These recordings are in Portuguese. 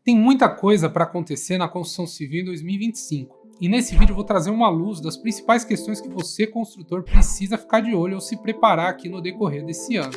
Tem muita coisa para acontecer na construção civil em 2025. E nesse vídeo eu vou trazer uma luz das principais questões que você, construtor, precisa ficar de olho ou se preparar aqui no decorrer desse ano.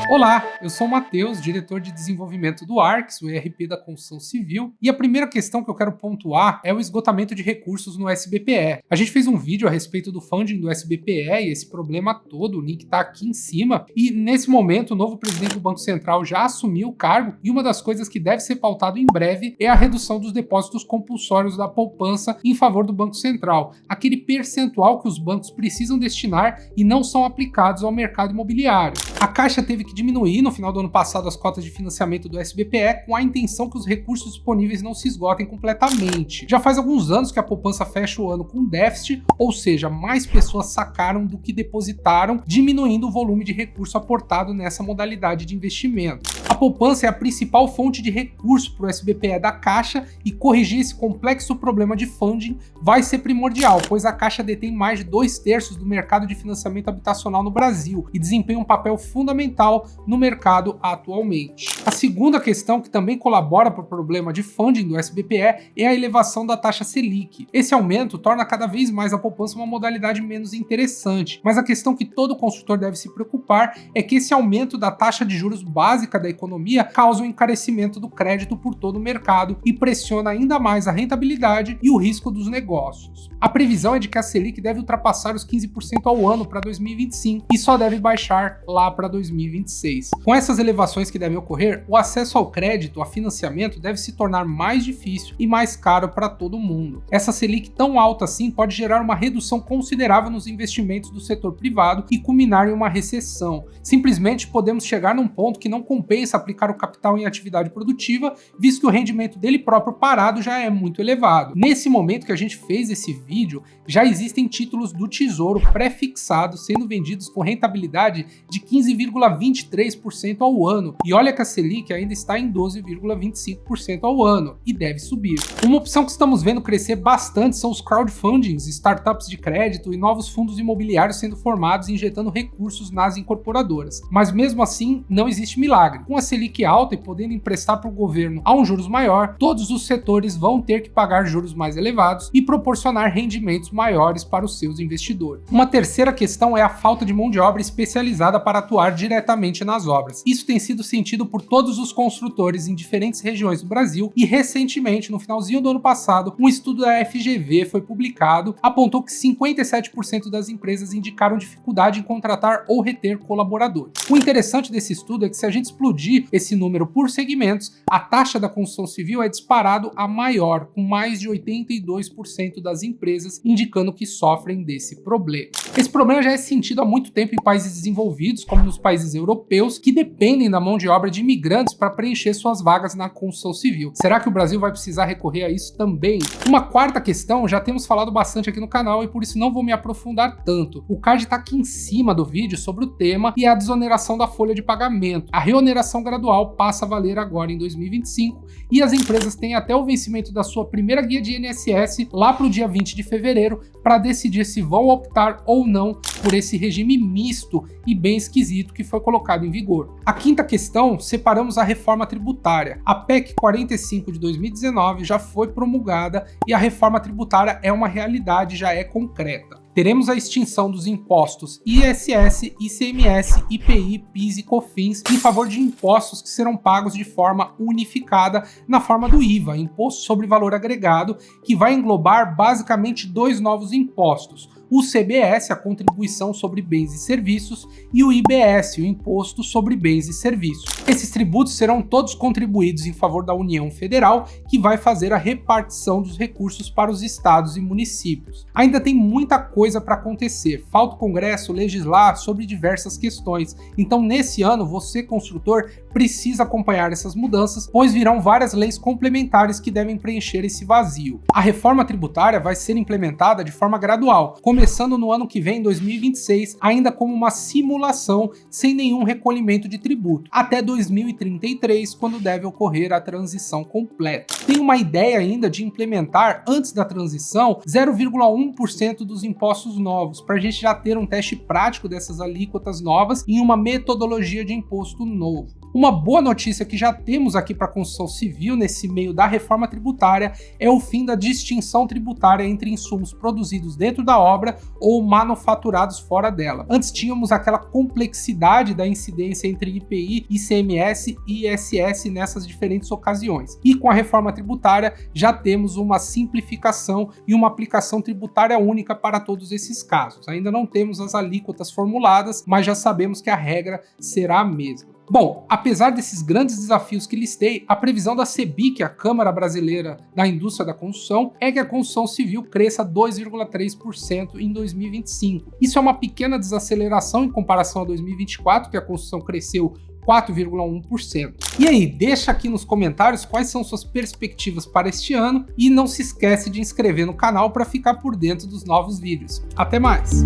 Olá, eu sou o Matheus, diretor de desenvolvimento do ARX, o ERP da construção civil, e a primeira questão que eu quero pontuar é o esgotamento de recursos no SBPE. A gente fez um vídeo a respeito do funding do SBPE e esse problema todo, o link está aqui em cima, e nesse momento o novo presidente do Banco Central já assumiu o cargo e uma das coisas que deve ser pautado em breve é a redução dos depósitos compulsórios da poupança em favor do Banco Central, aquele percentual que os bancos precisam destinar e não são aplicados ao mercado imobiliário. A Caixa teve que diminuir no final do ano passado as cotas de financiamento do SBPE com a intenção que os recursos disponíveis não se esgotem completamente. Já faz alguns anos que a poupança fecha o ano com déficit, ou seja, mais pessoas sacaram do que depositaram, diminuindo o volume de recurso aportado nessa modalidade de investimento. A poupança é a principal fonte de recurso para o SBPE da Caixa e corrigir esse complexo problema de funding vai ser primordial, pois a Caixa detém mais de 2/3 do mercado de financiamento habitacional no Brasil e desempenha um papel fundamental no mercado atualmente. A segunda questão que também colabora para o problema de funding do SBPE é a elevação da taxa Selic. Esse aumento torna cada vez mais a poupança uma modalidade menos interessante, mas a questão que todo construtor deve se preocupar é que esse aumento da taxa de juros básica da economia causa um encarecimento do crédito por todo o mercado e pressiona ainda mais a rentabilidade e o risco dos negócios. A previsão é de que a Selic deve ultrapassar os 15% ao ano para 2025 e só deve baixar lá para 2026. Com essas elevações que devem ocorrer, o acesso ao crédito, a financiamento, deve se tornar mais difícil e mais caro para todo mundo. Essa Selic tão alta assim pode gerar uma redução considerável nos investimentos do setor privado e culminar em uma recessão. Simplesmente podemos chegar num ponto que não compensa aplicar o capital em atividade produtiva, visto que o rendimento dele próprio parado já é muito elevado. Nesse momento que a gente fez esse vídeo, já existem títulos do Tesouro pré-fixados sendo vendidos com rentabilidade de 15,23% ao ano. E olha que a Selic ainda está em 12,25% ao ano e deve subir. Uma opção que estamos vendo crescer bastante são os crowdfundings, startups de crédito e novos fundos imobiliários sendo formados e injetando recursos nas incorporadoras. Mas mesmo assim, não existe milagre. Com a Selic alta e podendo emprestar para o governo a um juros maior, todos os setores vão ter que pagar juros mais elevados e proporcionar rendimentos maiores para os seus investidores. Uma terceira questão é a falta de mão de obra especializada para atuar diretamente nas obras. Isso tem sido sentido por todos os construtores em diferentes regiões do Brasil e recentemente, no finalzinho do ano passado, um estudo da FGV foi publicado, apontou que 57% das empresas indicaram dificuldade em contratar ou reter colaboradores. O interessante desse estudo é que se a gente explodir esse número por segmentos, a taxa da construção civil é disparado a maior, com mais de 82% das empresas indicando que sofrem desse problema. Esse problema já é sentido há muito tempo em países desenvolvidos, como nos países europeus, que dependem da mão de obra de imigrantes para preencher suas vagas na construção civil. Será que o Brasil vai precisar recorrer a isso também? Uma quarta questão, já temos falado bastante aqui no canal e por isso não vou me aprofundar tanto. O card está aqui em cima do vídeo sobre o tema e a desoneração da folha de pagamento. A reoneração gradual passa a valer agora em 2025 e as empresas têm até o vencimento da sua primeira guia de INSS lá para o dia 20 de fevereiro para decidir se vão optar ou não por esse regime misto e bem esquisito que foi colocado em vigor. A quinta questão, separamos a reforma tributária. A PEC 45 de 2019 já foi promulgada e a reforma tributária é uma realidade, já é concreta. Teremos a extinção dos impostos ISS, ICMS, IPI, PIS e COFINS em favor de impostos que serão pagos de forma unificada na forma do IVA, Imposto sobre Valor Agregado, que vai englobar basicamente dois novos impostos. O CBS, a Contribuição sobre Bens e Serviços, e o IBS, o Imposto sobre Bens e Serviços. Esses tributos serão todos contribuídos em favor da União Federal, que vai fazer a repartição dos recursos para os estados e municípios. Ainda tem muita coisa para acontecer, falta o Congresso legislar sobre diversas questões, então nesse ano você, construtor, precisa acompanhar essas mudanças, pois virão várias leis complementares que devem preencher esse vazio. A reforma tributária vai ser implementada de forma gradual, começando começando no ano que vem, 2026, ainda como uma simulação sem nenhum recolhimento de tributo, até 2033, quando deve ocorrer a transição completa. Tem uma ideia ainda de implementar, antes da transição, 0,1% dos impostos novos, para a gente já ter um teste prático dessas alíquotas novas em uma metodologia de imposto novo. Uma boa notícia que já temos aqui para a construção civil nesse meio da reforma tributária é o fim da distinção tributária entre insumos produzidos dentro da obra ou manufaturados fora dela. Antes tínhamos aquela complexidade da incidência entre IPI, ICMS e ISS nessas diferentes ocasiões. E com a reforma tributária já temos uma simplificação e uma aplicação tributária única para todos esses casos. Ainda não temos as alíquotas formuladas, mas já sabemos que a regra será a mesma. Bom, apesar desses grandes desafios que listei, a previsão da CEBIC, a Câmara Brasileira da Indústria da Construção, é que a construção civil cresça 2,3% em 2025. Isso é uma pequena desaceleração em comparação a 2024, que a construção cresceu 4,1%. E aí, deixa aqui nos comentários quais são suas perspectivas para este ano e não se esquece de inscrever no canal para ficar por dentro dos novos vídeos. Até mais!